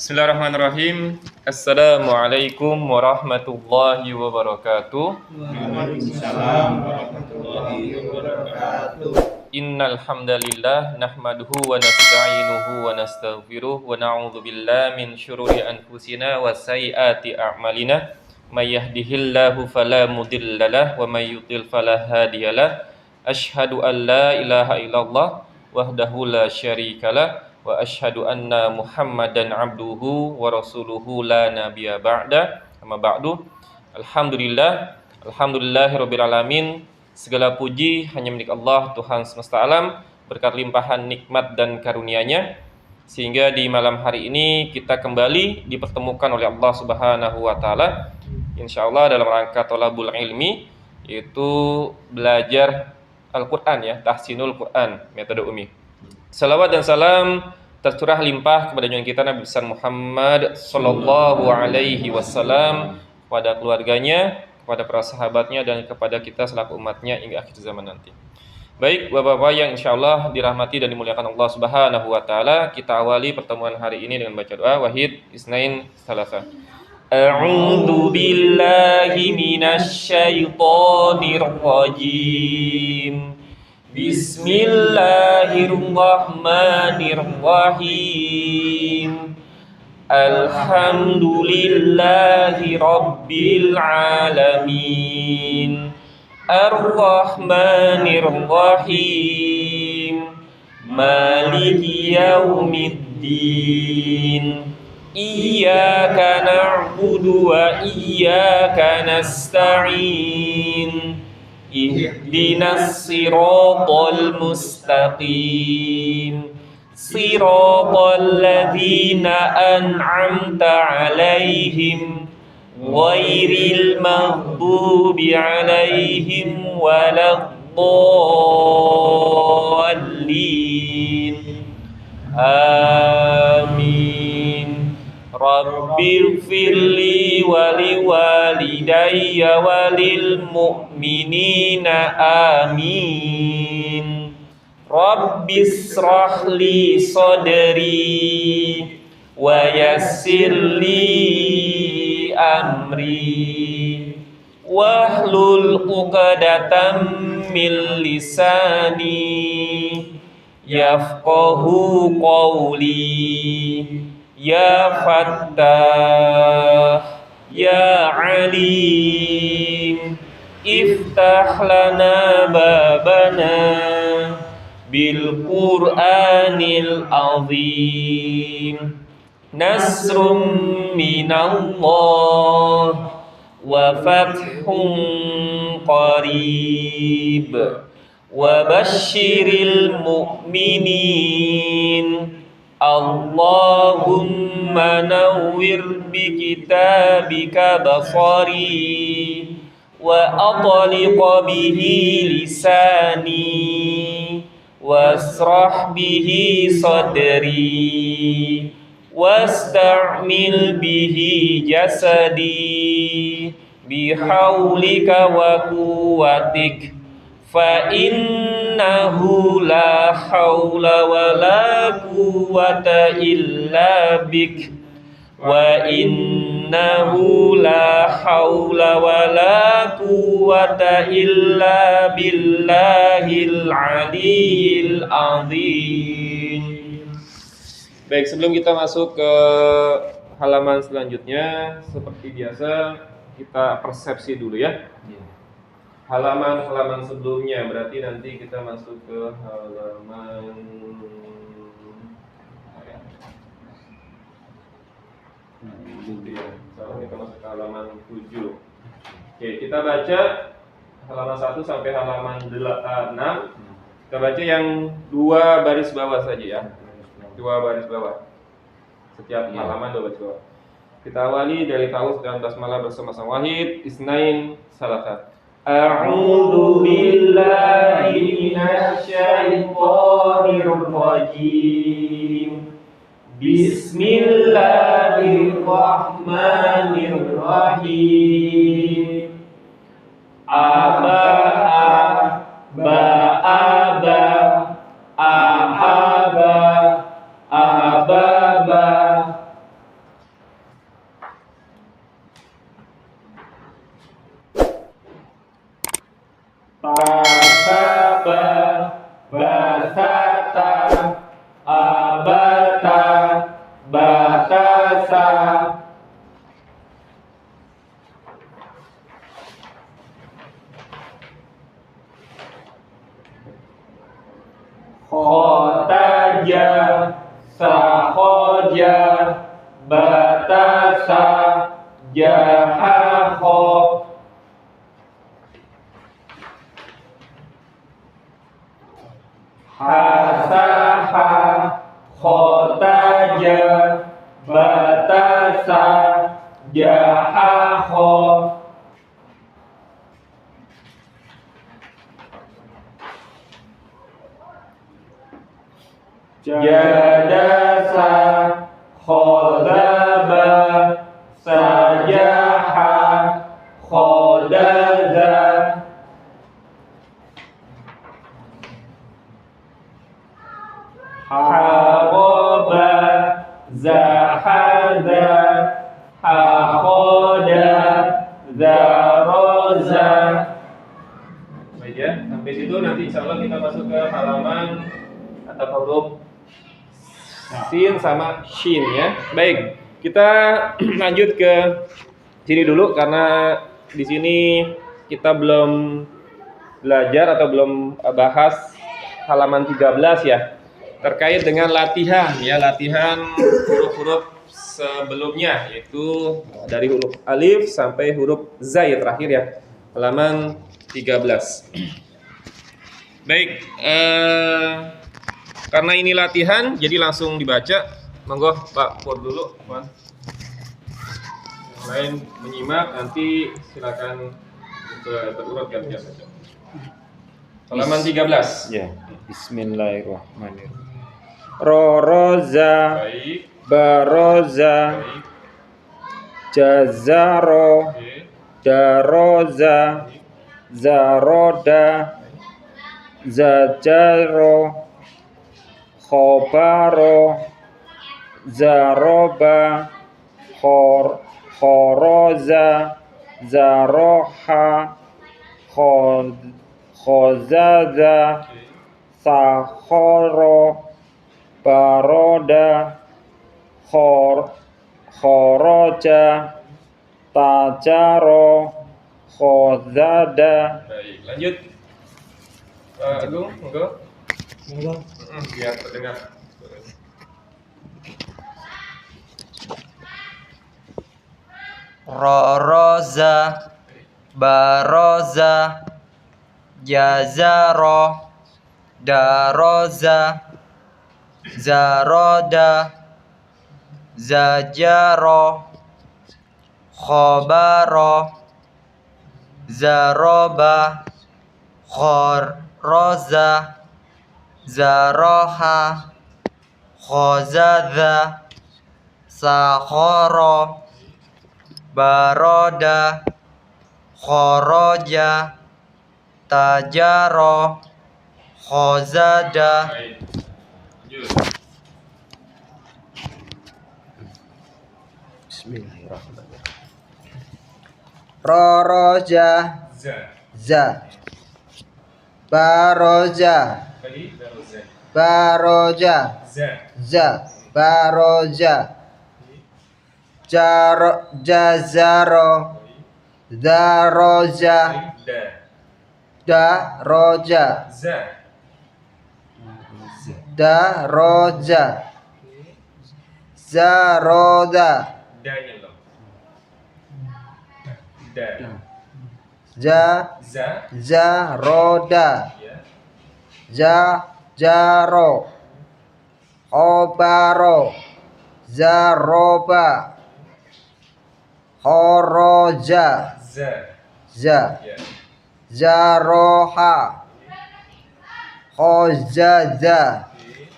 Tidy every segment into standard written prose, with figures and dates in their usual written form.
Bismillahirrahmanirrahim. Assalamualaikum warahmatullahi wabarakatuh. Waalaikumsalam warahmatullahi wabarakatuh. Innal hamdalillah nahmaduhu wa nasta'inuhu wa nastaghfiruh wa na'udzu billahi min syururi anfusina wa sayyiati a'malina. May yahdihillahu fala mudhillalah wa may yudhlil fala hadiyalah. Asyhadu an la ilaha illallah wahdahu la syarikalah wa asyhadu anna Muhammadan abduhu wa rasuluhu la nabiyya ba'da. Amma ba'du. Alhamdulillahirabbil alamin. Segala puji hanya milik Allah Tuhan semesta alam, berkat limpahan nikmat dan karunia-Nya sehingga di malam hari ini kita kembali dipertemukan oleh Allah Subhanahu wa taala insyaallah dalam rangka thalabul ilmi, yaitu belajar Al-Qur'an ya, tahsinul Qur'an, metode Umi. Salawat dan salam tercurah limpah kepada junjungan kita Nabi besar Muhammad sallallahu alaihi wasallam, kepada keluarganya, kepada para sahabatnya, dan kepada kita selaku umatnya hingga akhir zaman nanti. Baik Bapak-bapak yang insyaallah dirahmati dan dimuliakan Allah Subhanahu wa taala, kita awali pertemuan hari ini dengan baca doa Wahid Isnain Salasa. A'udzu billahi minasy syaithanir rajim. Bismillahirrahmanirrahim. Alhamdulillahi rabbil alamin. Ar-Rahmanir-Rahim. Maliki yaumiddin. Iyyaka na'budu wa iyyaka nasta'in. Ihdinas siratal mustaqim. Siratal ladzina an'amta 'alaihim ghairil maghdubi 'alaihim waladdallin. Amin. Rabbighfirli wa liwalidayya walil mu'minina amin. Rabbishrah li sadri wa yassir li amri wahlul 'uqdatam min lisani yafqahu qawli. Ya Fattah ya Alim iftah lana babana bil Qur'anil azim. Nasrum minallah wa fathun qarib wa basyiril mu'minin. Allahumma nawwir bi kitabika basari wa atliq bihi lisani wasrah bihi sadri wasta'mil bihi jasadi bihaulika wa quwwatik fa innahu la haula wa la quwwata illa bik wa innahu la haula wa la quwwata illa billahil aliyil azim. Baik, sebelum kita masuk ke halaman selanjutnya, seperti biasa kita persepsi dulu ya. Halaman-halaman sebelumnya, berarti nanti kita masuk ke halaman sekarang kita masuk ke halaman 7. Oke, kita baca halaman 1 sampai halaman 6. Kita baca yang 2 baris bawah saja ya. 2 baris bawah. Setiap halaman 2 baris bawah. Kita awali dari Ta'awudz dan basmalah bersama-sama. Wahid Isnain Salasa. A'udzu billahi minasy syaithanir rajim. Bismillahirrahmanirrahim. Aba aba aba aba aba batasa jahaho hasaha khotaja batasa jahaho jadasa khodaba sajaha khodaza haroba zahada hakhoda zaroza. Baik ya, sampai situ nanti insya Allah kita masuk ke halaman atau huruf sin sama shin ya. Baik, kita lanjut ke sini dulu karena di sini kita belum belajar atau belum bahas halaman 13 ya. Terkait dengan latihan ya, latihan huruf-huruf sebelumnya yaitu dari huruf alif sampai huruf za ya terakhir ya. Halaman 13. Baik, karena ini latihan, jadi langsung dibaca. Monggo Pak Pur dulu, Pak. Yang lain menyimak, nanti silakan berurut ya. Halaman 13. Ya, Bismillahirrahmanirrahim. Roroza, Baik, baroza, baik. jazaro, Oke. daroza, zaroda, zajaro, khobaro, zaroba, khoroza, zaroha, khozaza, sakhoro, baroda, khoroja, tajaro, khozada. Baik, lanjut. Pak Agung, monggo. Biar terdengar. Roroza, baroza, jazaro, daroza, zaroda, zajaro, khobaro, zaroba, khoroza, zaroha, khozadha, sakhoro, baroda, khoroja, tajaro, khozada. Baik. Lanjut. Bismillahirrahmanirrahim. Roroja, Za. za, baroja, Tadi baru za. baroja, Za. za, baroja, jazaro, daroja, Da. daroja, Za. daroja, zaroda, Da-nya loh. Da. Za. zaroda, Ya. jaro, obaro, zaroba, khoroja, Za. za, Ya. zaroha, khozada, Oke.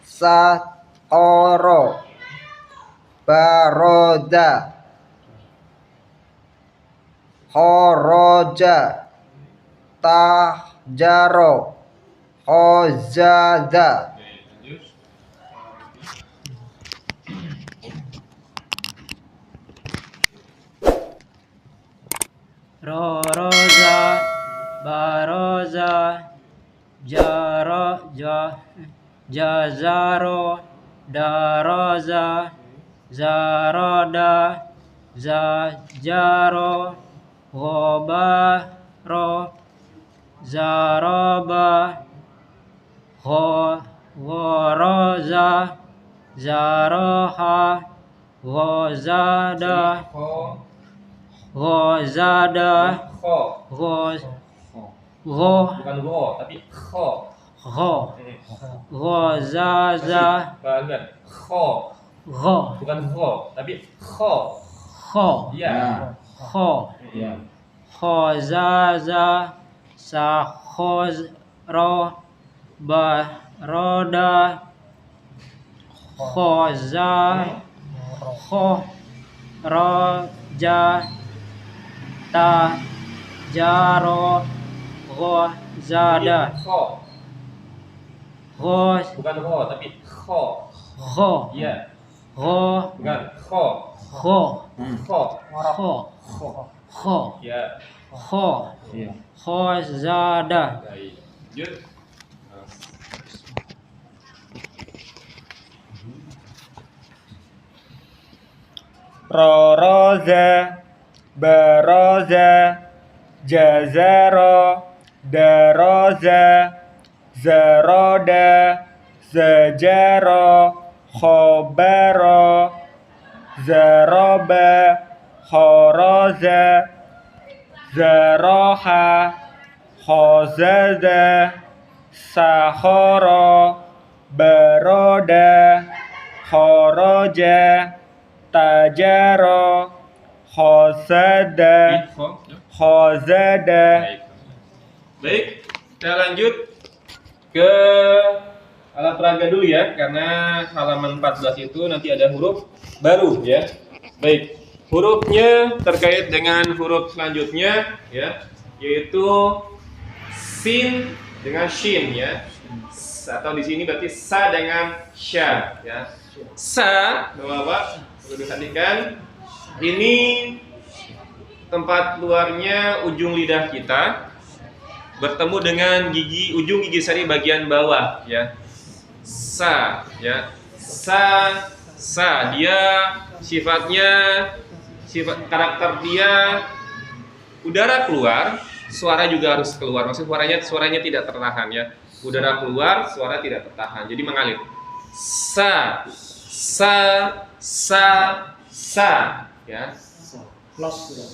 sakhoro, baroda, khoroja, tajaro, khozada. Oke, lanjut. Roroza, baroza, jazaro, daroza, zaroda, zajaro, khobaro, zaroba, khoroza, Zaraha. Ghazada. Kho. Ghazada. Kho. Ghaz. Bukan gho, tapi kho. Gha. Ghazaza. Bagian kho. Gha. Bukan gho, tapi kho. Kha. Ya. Kha. Ya. Khazaza. Sakhozra. Barada. Khaza. Kho. Raja. Ta. Jaro. Ghazada. Kho. Ghaz. Bukan gho, tapi kho. Gha. Ya. Gha. Bukan kho. Kha. Kho. Kha. Kha. Ya. Kha. Ya. Khazada. Baik. Lanjut. Raraza, baraza, jazara, daraza, zarada, zajara, khabara, zaraba, kharaza, zaraha, khazaza, sahara, barada, kharaja, tajara, khazada, Kho. khazada. Baik. Baik, kita lanjut ke alat peraga dulu ya, karena halaman 14 itu nanti ada huruf baru ya. Baik, hurufnya terkait dengan huruf selanjutnya ya, yaitu sin dengan shin ya. Atau di sini berarti sa dengan sya ya. Sa, Bapak-bapak, perlu diperhatikan. Ini tempat keluarnya ujung lidah kita bertemu dengan ujung gigi sari bagian bawah ya. Sa ya. Sa dia sifat karakter dia udara keluar, suara juga harus keluar. Maksud suaranya tidak tertahan ya. Udara keluar, suara tidak tertahan. Jadi mengalir. Sa ya.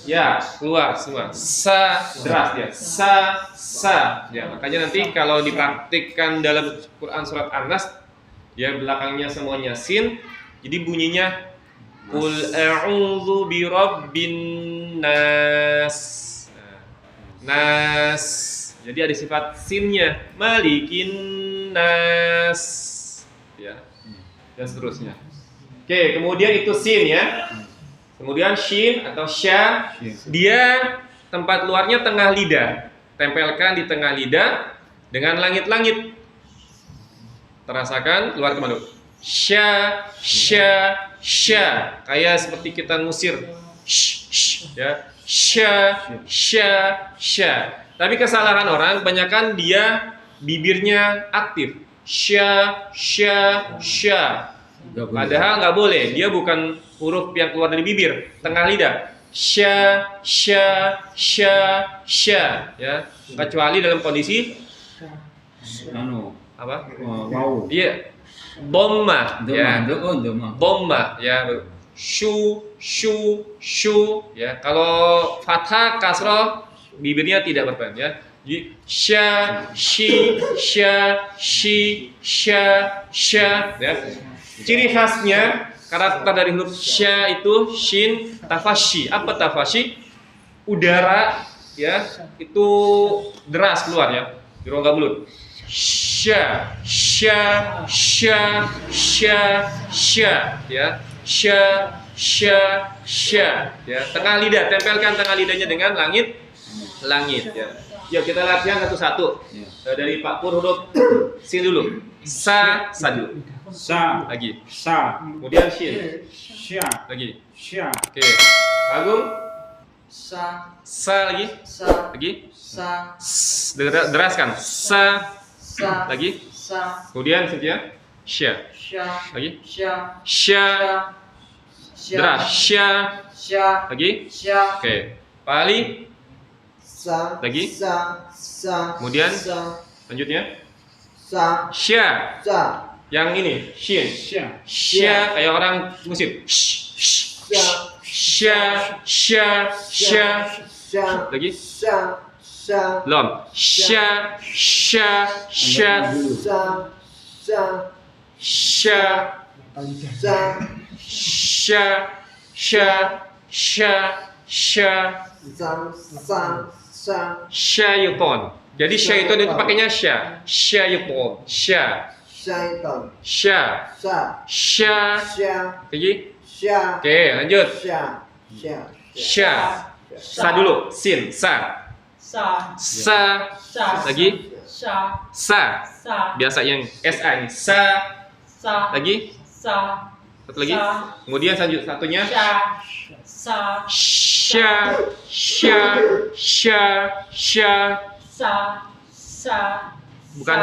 Ya, keluar semua. Sa deras dia. Sa. Ya, makanya nanti kalau dipraktikkan dalam Quran surat An-Nas ya belakangnya semuanya sin. Jadi bunyinya Qul a'udzu birabbin nas. Nas. Jadi ada sifat sinnya, Malikin nas. Ya. Dan seterusnya. Oke, kemudian itu sin ya. Kemudian shin atau sya, dia tempat luarnya tengah lidah. Tempelkan di tengah lidah dengan langit-langit. Terasakan keluar ke mana? Sya. Kayak seperti kita ngusir. Ya. Sya. Tapi kesalahan orang kebanyakan dia bibirnya aktif. Sya. Padahal nggak boleh. Dia bukan huruf yang keluar dari bibir, tengah lidah. Sya. Ya. Kecuali dalam kondisi apa? Wow. Iya. Bomma. Ya. Bomma. Ya. Shu. Ya. Kalau fathah kasroh bibirnya tidak berperan ya. Jadi sya ya. Ciri khasnya karakter dari huruf sya itu shin tafashi. Apa tafashi? Udara ya itu deras keluar ya di rongga mulut. Sya ya. Sya ya. Tengah lidah, tempelkan tengah lidahnya dengan langit ya. Yuk kita latihan satu-satu. Dari Pak Pur huruf sin dulu. Sa dulu. Sa. Lagi. Sa. Kemudian shin. Sya. Lagi. Sya. Oke. Agung. Sa. Lagi. Sa. Lagi. Sa. Deraskan. Sa. Sa. Lagi. Sa. Kemudian Cynthia. Sya. Sya. Lagi. Sya. Sya. Deras. Sya. Sya. Lagi. Sya. Oke. Pak Ali. Sa. Lagi. Sa. Kemudian Sa. lanjutnya. Sa. Sya. Sa. Yang ini, shin. Sya kayak orang musik. Sya. Lagi. Lam. Sya. Syaiton. Jadi syaiton itu pakainya sya. Syaiton. Sya. Lagi. Oke, lanjut. Sya. Sa dulu. Sin. Sa. Lagi. Sa. Biasa yang SA ini. Sa. Lagi. Satu lagi. Kemudian satunya. Bukan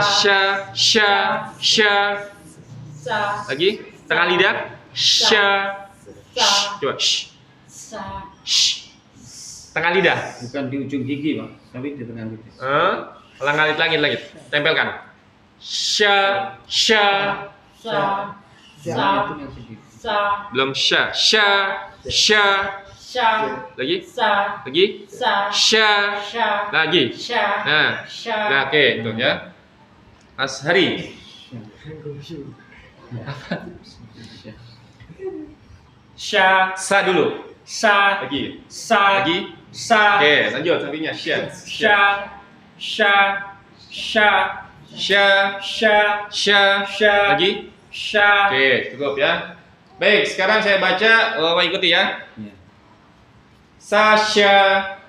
lagi. Tengah lidah. Coba. Tengah lidah. Bukan di ujung gigi, Pak, tapi di tengah gigi. Langit. Tempelkan. Belum lagi. Lagi. Nah, oke, itu ya. Mas Hari. Sa dulu. Lagi. Oke, lanjut sampingnya. Lagi. Oke, cukup ya. Baik, sekarang saya baca, ikuti ya. Sasha.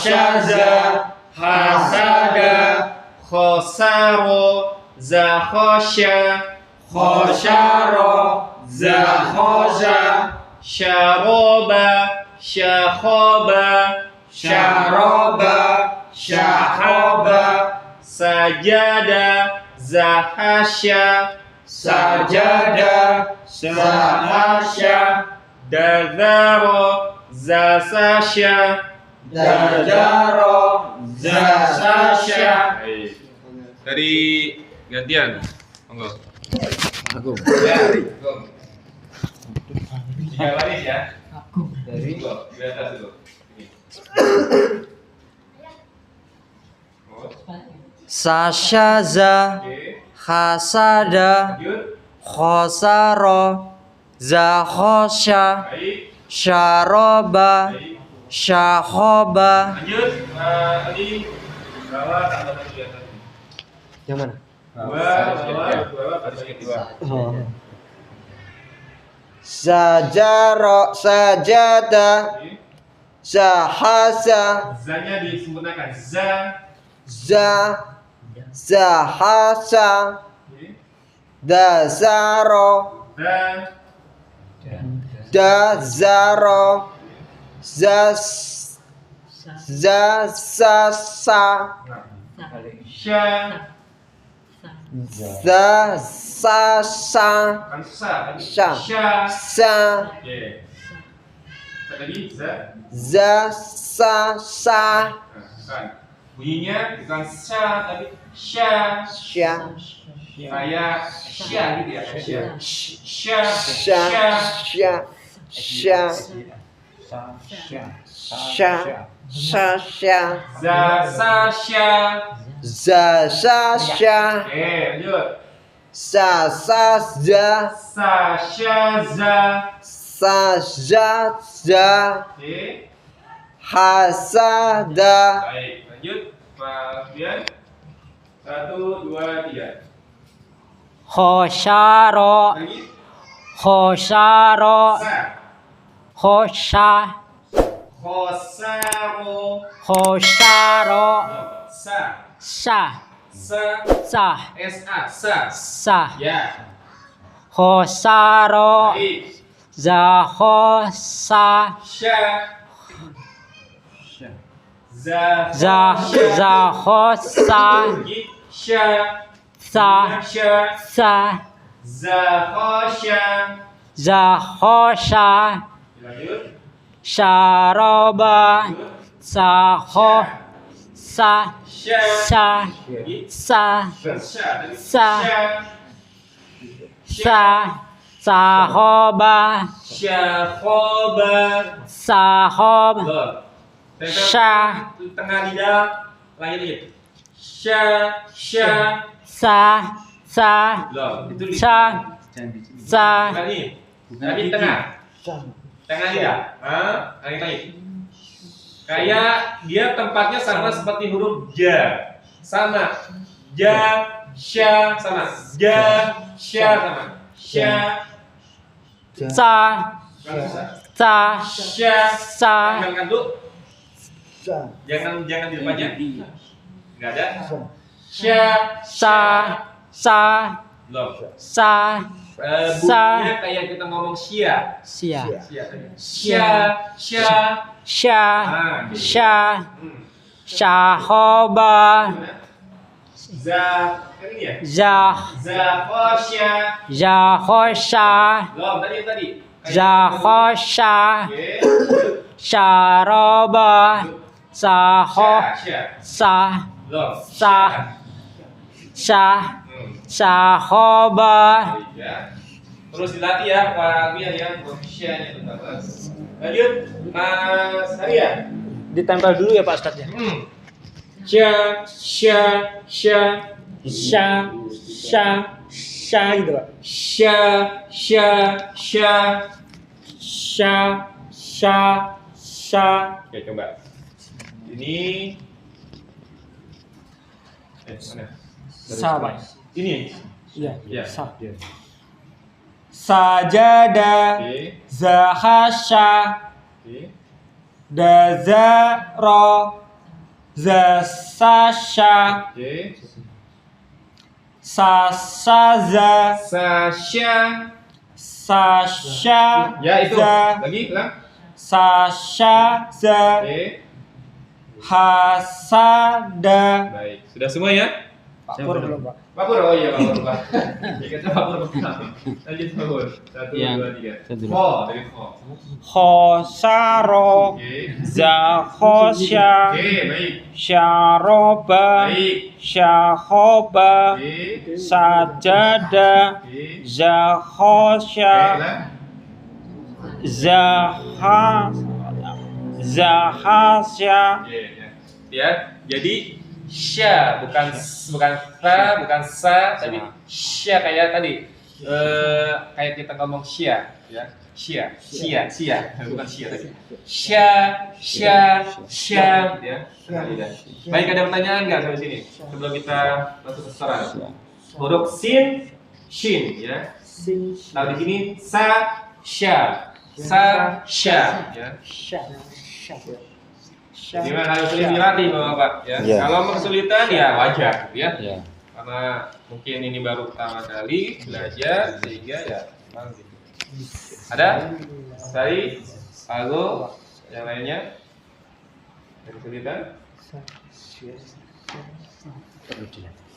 Sashaza. Hasada. Khosaro. Zakosha. Sharoba. Sajada. Zahasha. Dazaro. Zasasha. Dari gantian. Monggo. Agung. Ya, Agung. 3 baris ya. Dari di atas itu. Ini. Sashaza. Oke. Hasada. Lanjut. Khosaro. Zakosha. Baik. Sharoba. Baik. Shahoba. Lanjut. Ali. Bawah tambah lagi di atas. Yang mana? Bawah baris kedua. Sajada. Zahasa. Zanya disempurnakan. Zahasa. Dazaro. Dazaro. Zasasa. Zasasa. Kan sa. Sa. Oke. Satu lagi Zasasa. Kan. Bunyinya bukan sa tapi sya. Kayak sya gitu ya. Zasasya. Lanjut. Sasasja. Sasjaza. Oke. Hasada. Baik, lanjut. Kemudian 1, 2, 3. Khosyaro. Lagi. Khosyaro. Sa. Khosaro. Khosaro. Sa. Sa. Sa. Sa. Ya. Khosaro. Baik. Zakhosa. Zakhosa. Sya. Sa. Zakhosha. Lanjut. Syaroba. Sa. Sahoba. Sahob. Tengah lidah. Lagi. Itu Lagi tengah. Tengah lidah. Lagi. Kayak dia tempatnya sama seperti huruf ja. Sama. Ja, sya sama. Ja, sya sama. Sya. Sya. Jangan dulu. Jangan di depannya. Enggak ada. Belum. Bunyinya kayak kita ngomong sia. Syahoba. Zakhosha. Belum tadi. Zakhosha. Syaroba. Belum. Sahoba. Ya. Terus dilatih ya Pak Bia ya, proficientnya terutama. Lanjut, Mas Arya. Ditempel dulu ya Pak Ustadz ya. Sya gitu Pak. Oke, coba. Ini mana? Sa Pak. Ini. Iya. Ya. Sa. Sajada. Oke. Zahasya. Oke. Dazaro. Zasasya. Oke. Sasaza. Sasya. Ya itu. Lagi, ulang. Sasyaza. Oke. Hasada. Baik. Sudah semua ya? Pak Pur belum Pak. Pak Pur, oh iya Pak Pur, Pak. Ya kita Pak Pur pertama. Lanjut Pak Pur. 1, 2, 3. Kho, dari kho. Khosaro. Oke. Zakhosya. Oke, baik. Syaroba. Baik. Syahoba. Oke. Sajada. Oke. Zakhosya. Zahasya. Oke, ya. Ya, jadi sya bukan ta, bukan sa, tapi sya kayak tadi. Kayak kita ngomong sya, ya. Sya, bukan sya tadi. Sya, ya. Baik, ada pertanyaan nggak sampai sini? Sebelum kita masuk ke saran. Huruf sin, shin, ya. Nah di sini sa, sya, ya. Jadi memang harus sering dilatih Bapak, ya. Kalau kesulitan ya wajar, ya. Karena mungkin ini baru pertama kali belajar sehingga ya memang gitu. Ada? Sari, Pago, yang lainnya? Yang kesulitan?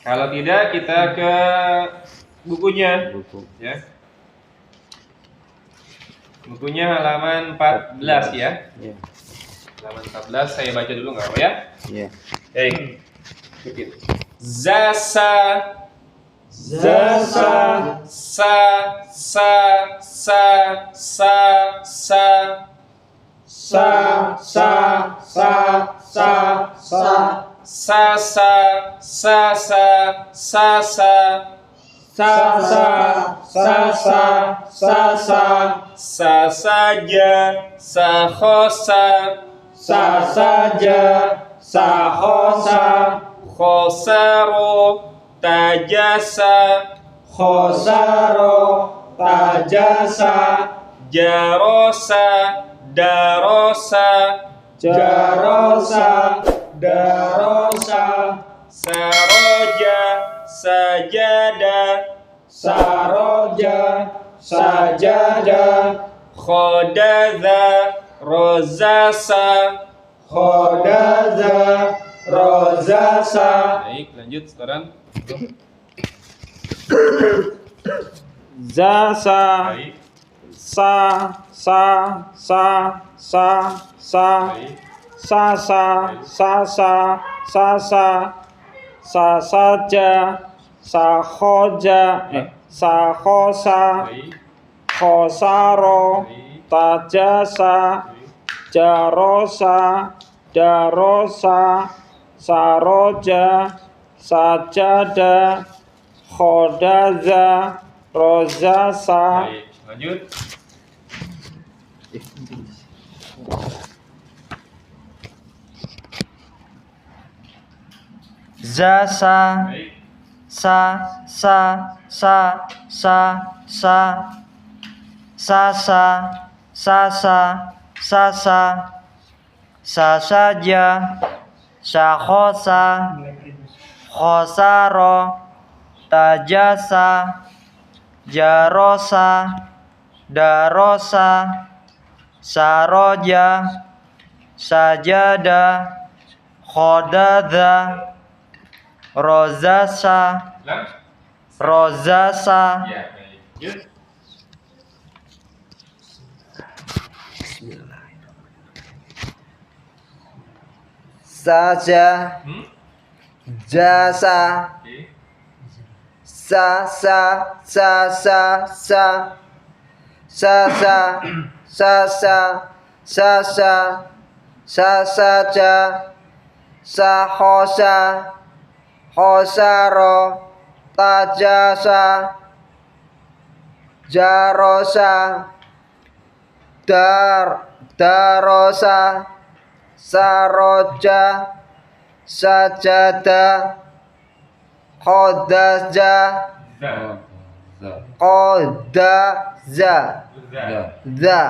Kalau tidak kita ke bukunya, ya. Bukunya halaman 14 ya. Halaman 14 saya baca dulu nggak apa ya? Iya. Baik. Ikutin. Zasa. Sasaja, sakhosa, Sahosa. khosaro, tajasa, Khosaro. Tajasa. jarosa, darosa, Jarosa. Darosa. saroja, sajada, Saroja. Sajada. khodaza, rozasa, khodaza, rozasa. Baik, lanjut sekarang. Zasa, Baik, sa, baik. sasa, sasaja, sahoja, sahosa, Baik, khosaro, baik. tajasa, jarosa, darosa, saroja, sajada, khodaza, rozasa. Baik, lanjut. Zasa. Baik, Sa. Sasa. Sasaja. Sakhosa. Khosaro. Tajasa. Jarosa. Darosa. Saroja. Sajada. Khodadha. Rozasa. ulang. Rozasa. Ya, baik. Lanjut. Saja. Jasa. Oke. Sasaja. Sahosa. Khosaro. Tajasa. Jarosa. Darosa. Saroja. Sajada. Khodaza. Za. Khodaza. Za.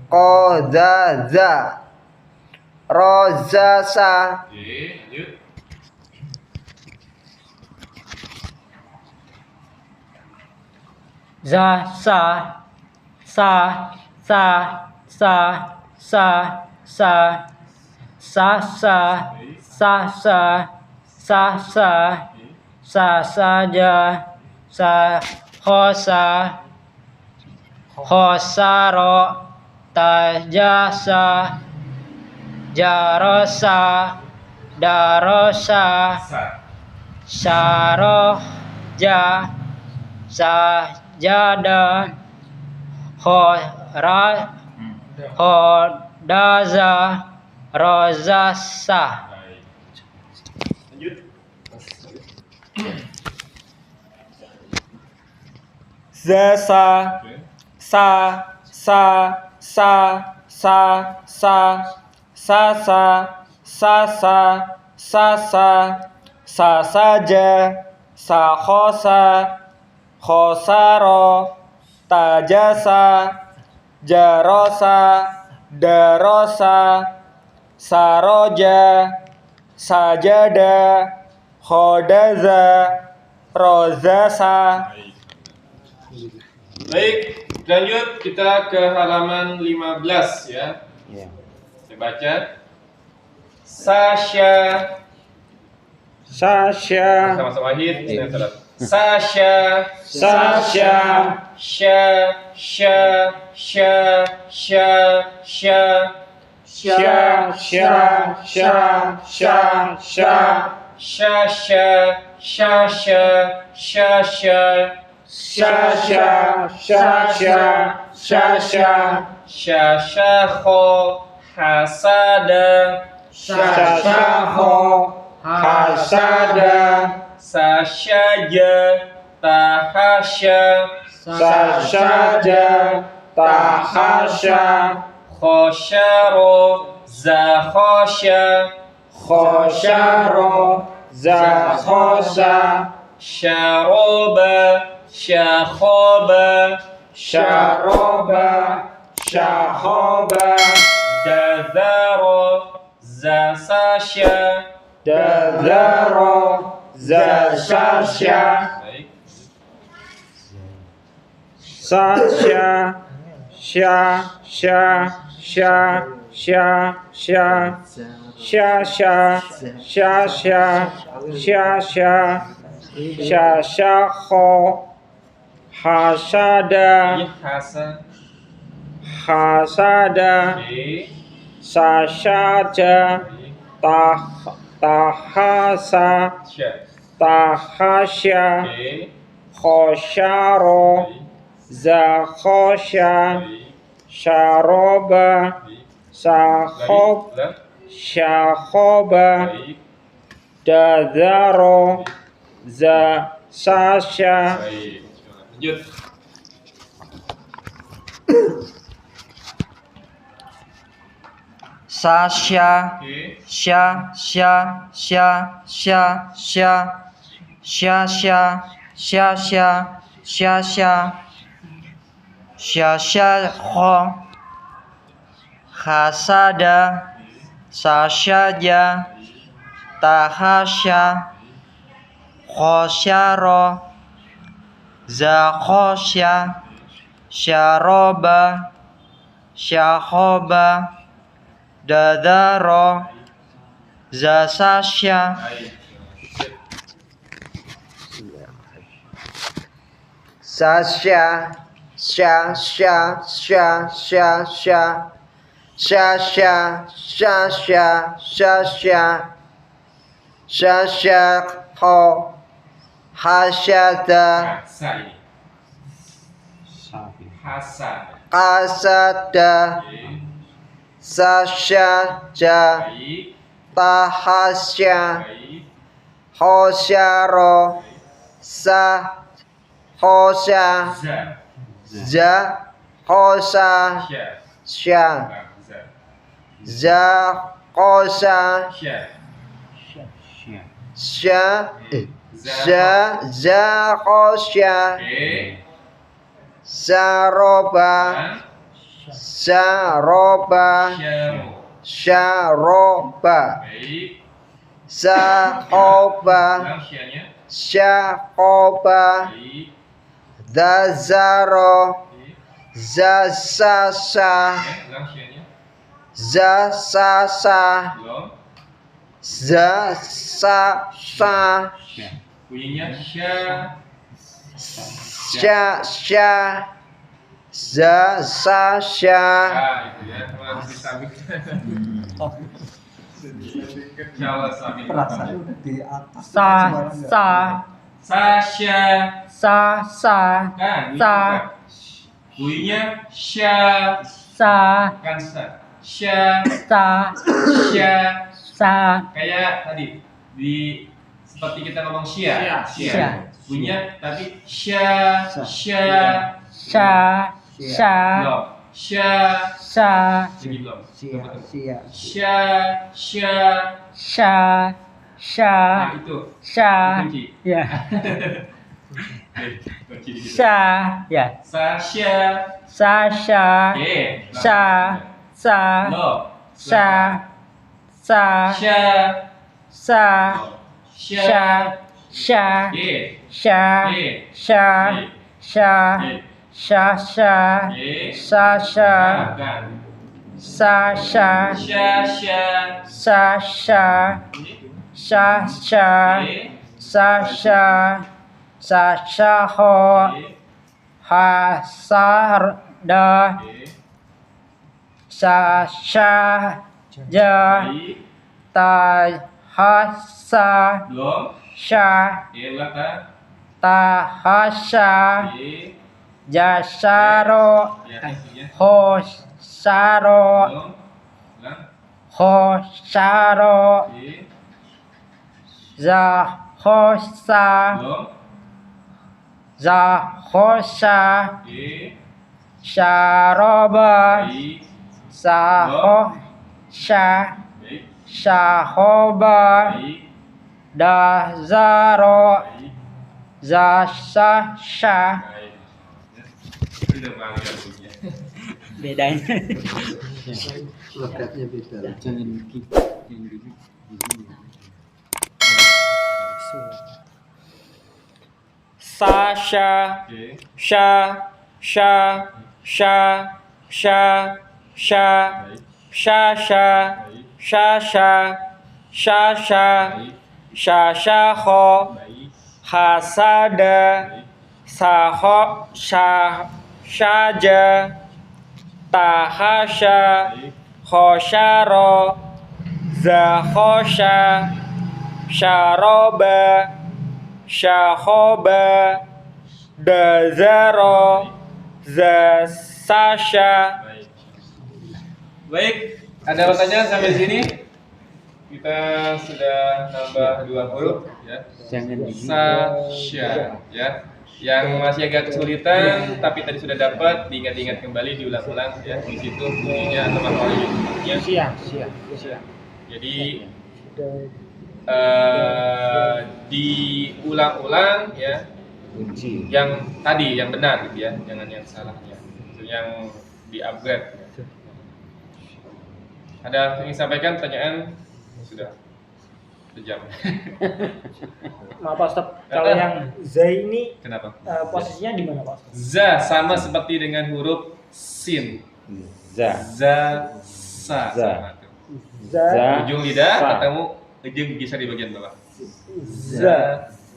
Khodaza. Rozasa. Oke, lanjut. Zasa. Sasaja. Sakhosa. Khosaro. Tajasa. Jarosa. Darosa. Sa. Saroja. Sajada. Khodaza. Rozasa. Baik. Lanjut. Zasa, Oke. sasaja, sakhosa, khosaro, tajasa, jarosa, darosa, saroja, sajada, khodaza, rozasa. Baik, lanjut kita ke halaman 15 ya. Saya baca. Sasha. Sasha, Sama-sama hit. Sasha. Sasha, Sha. Syashakho hasada. Syashakho, hasada, Sasyaja tahasya. sasyaja, tahasya, Khosyaro zakhosya. khosyaro, zakhosa, Syaroba syakhoba. syaroba, syakhoba, Dazaro zasasya. dadaro, zasasya, Baik. sasya, sha sha sha sha sha sha sha sha sha sha sha kho hasada Hasa. hasada Oke. sasada tahasa Sya. tahasya Oke. khosyaro Baik. zakhosya Baik. syaroba Baik. sakhob Lam. syakhoba Baik. dadaro sasya Baik. Lanjut. Sasya, Oke. sya, sya, sya, sya, sya, sya, sya, sya, sya, sya, sya, sya, sya, kho, hasada, sasyaja, tahasya, khosyaro, zakhosya, syaroba, syakhoba, dadaro, zasasya, Baik. sasya, sya, sya, sya, sya, sya, sya, sya, sya, sya, sya, sya, sya, sya, kho, hasyada, Hasa ini. Hasa. kasada, Oke. sasyaja, Baik. tahasya, Baik. khosyaro, sa, khosya, Za. za, khosa, Sya. sya, Nah, za. za, khosa, Sya. sya, Za. za, khosya, Oke. saroba, Dan saroba, syaro. syaroba, Baik. sakhoba, Ulang syanya. syakhoba, Baik. dazaro, Baik. zasasa, Oke, ulang syanya. zasasa, Belum. zasasa, Bunyinya sya. sya, sya, zasasya, Ah, itu ya. Harus disabik. Insyaallah sabik. Sa, sa, Sasya. sa, Kan, Sa. bunyinya sya. sa, Kan sa. Sya. sa, Sya. sa, Kayak tadi di seperti kita ngomong sya. Sya. Bunyinya tapi sya. Sya. sya, sya, Belum. Sya. sa, Jadi belum. sia, Sya. Sya. sya, sya, Nah, itu. sya, Kunci. ya, Kunci di situ. sya, ya, Sasya. sa, sya, Oke. sa, sa, Lo. sa, sa, Sya. sa, Sya. sya, sya, Oke. sya, sya, sya, sya, sya, Oke. sa, sya, Bukan. sa, sya, Sya. Sya. sa, sya, sya, sya, Oke. sa, sya, sa, sya, ho, Oke. ha, sa, da, Oke. sa, sya, ja, Baik. ta, ha, sa, Belum. sya, Oke, ulang kan? ta, ha, sya, Oke. ja, syaro, Ya, itunya. ho, syaro, Belum. Ulang. ho, syaro, Oke. za, ho, sa, Belum. za, ho, sa, Oke. syaroba, Baik. sa, ho, sya, Baik. syahoba, Baik. da, zaro, Baik. za, sa, sya. Baik. Ya. Itu paling bunyinya. Bedanya. Lokatnya beda. Jangan gigi. sa, sya, Oke. sya, sya, sya, sya, sya, syasya, syasya, syasya, syasyaho, hasada, saho, syaja, tahasya, khosyaro, zakhosya, syaroba, syakhoba, dazaro, zasasya. Baik, ada pertanyaan sampai sini? Kita sudah nambah 2 huruf ya. Sasya ya. Yang masih agak kesulitan tapi tadi sudah dapat, diingat-ingat kembali, diulang-ulang ya. Di situ bunyinya atau makhrajnya. Siap. Jadi diulang-ulang ya. Kunci. Yang tadi yang benar gitu ya, jangan yang salahnya. Itu yang di-upgrade. Ada yang ingin sampaikan pertanyaan? Sudah sejam. Maaf Pak Ustaz, kalau yang zai ini Kenapa? posisinya di mana Pak Ustaz? Za sama seperti dengan huruf sin. Za. Za, sa. Za. Sama tuh. Za, Ujung lidah Sa. ketemu ujung gigi di bagian bawah. za,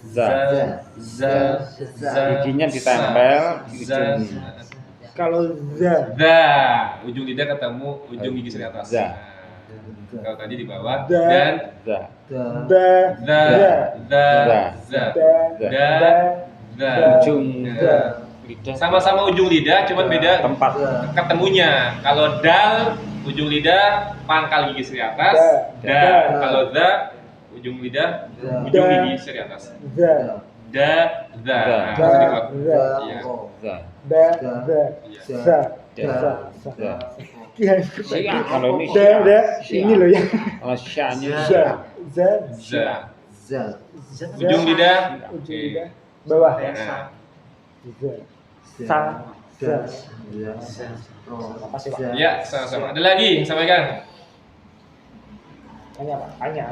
Za. Giginya sa. ditempel di Za. ujung. kalau za, Za. Ujung lidah ketemu ujung gigi di atas. Za. Nah, kalau tadi di bawah Za. dan Za. da, za, za, za, da, za. Ujung Ya. lidah Sama-sama ujung lidah, cuman beda tempat. ketemunya. Kalau dal ujung lidah pangkal gigi di atas, Da. da. Kalau za ujung lidah ujung Da. gigi di atas. za, Da, za. Da. Nah, maksudnya dikuat. za, Iya. Za. da, za, Iya. za, Da. za, Za. Iya, Kalau ini da, ini loh ya. Kalau syanya Za, Za. Ujung lidah. ujung lidah, bawah ya. Nah, Za, sa, za. Makasih Pak. ya, sama-sama. Ada lagi yang sampaikan? Tanya Pak,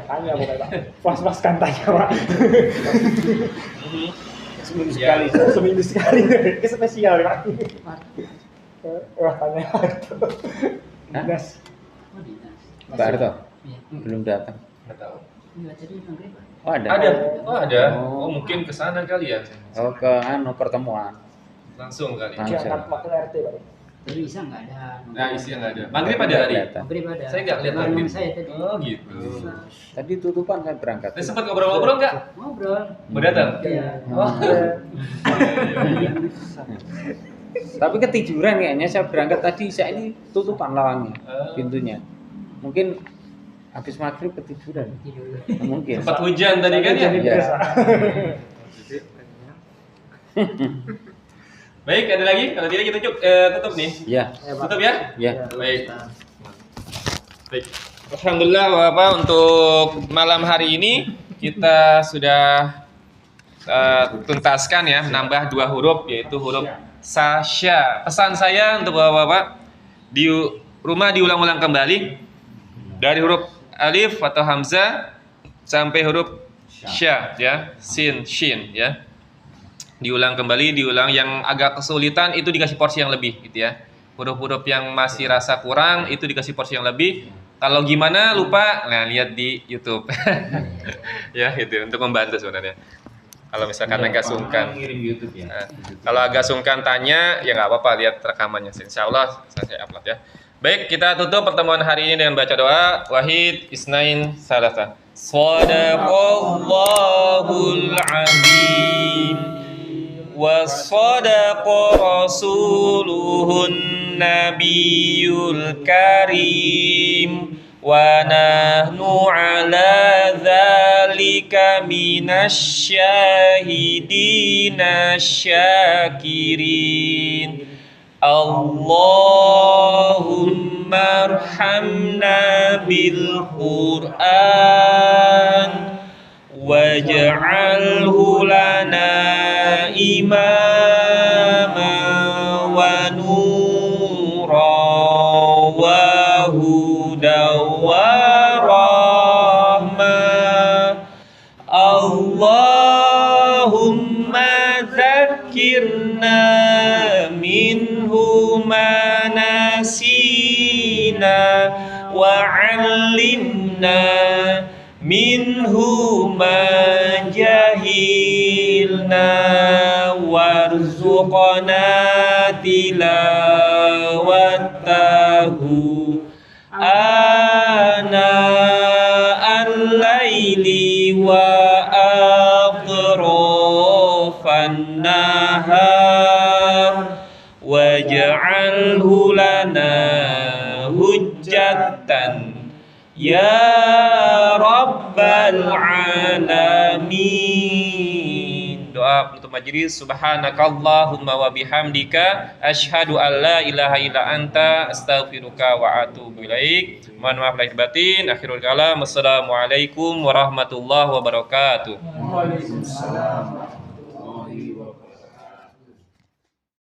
tanya pokoknya Pak. Pas-paskan tanya Pak. seminggu Ya. sekali. Seminggu sekali, ke spesial Pak. Wah tanya Hah? Dinas. Mbak Arto belum datang. Nggak tahu. Oh ada. Ada. Oh, ada. Oh. Oh, mungkin ke sana kali ya. Oh ke pertemuan. Langsung kali. Langsung. Diangkat waktu RT Pak. Tapi Isa nggak ada. Nah, isinya nggak ada. Maghrib ada hari. Datang. Maghrib ada. Saya nggak lihat Barengan maghrib. saya tadi. Oh, gitu. Tadi tutupan kan berangkat. Saya sempat ngobrol-ngobrol nggak? Ngobrol. Mau datang? Iya. Oh. Tapi ketiduran kayaknya saya berangkat tadi saya ini tutupan lawangnya Oh. pintunya. Mungkin habis maghrib ketiduran. Tidur. Mungkin. Sempat hujan tadi kan ya? Iya. Baik, ada lagi? Kalau tidak kita tutup nih. Ya. Tutup ya? Ya. Baik. Baik. Alhamdulillah Bapak, untuk malam hari ini kita sudah tuntaskan ya, nambah 2 huruf yaitu huruf sasya. Pesan saya untuk Bapak-bapak di rumah diulang-ulang kembali dari huruf alif atau hamzah sampai huruf sya ya, sin, shin ya. Diulang kembali, diulang. Yang agak kesulitan itu dikasih porsi yang lebih gitu ya. Huruf-huruf yang masih rasa kurang itu dikasih porsi yang lebih. Kalau gimana lupa, nah lihat di YouTube. Ya gitu untuk membantu sebenarnya. Kalau misalkan agak sungkan, Ngirim YouTube ya. nah, kalau agak sungkan tanya ya nggak apa-apa, lihat rekamannya. Insya Allah saya upload ya. Baik, kita tutup pertemuan hari ini dengan baca doa. Wahid isnain salasa. Shadaqallahul azim. وصدق رسوله النبي الكريم ونحن على ذلك من الشاهدين الشاكرين اللهم ارحمنا بالقرآن واجعله لنا إماما ونورا وهدى ورحمة اللهم ذكرنا منه ما نسينا علينا وعلمنا منه ما جهلنا وارزقنا تلاوته آناء الليل وأطراف النهار واجعله لنا حجة يا رب العالمين. Doa penutup majelis. Subhanakallahumma wa bihamdika asyhadu an la ilaha illa anta astaghfiruka wa atubu ilaik. Mohon maaf lahir batin. Akhirul kalam. Assalamualaikum warahmatullahi wabarakatuh. Waalaikumsalam warahmatullahi wabarakatuh.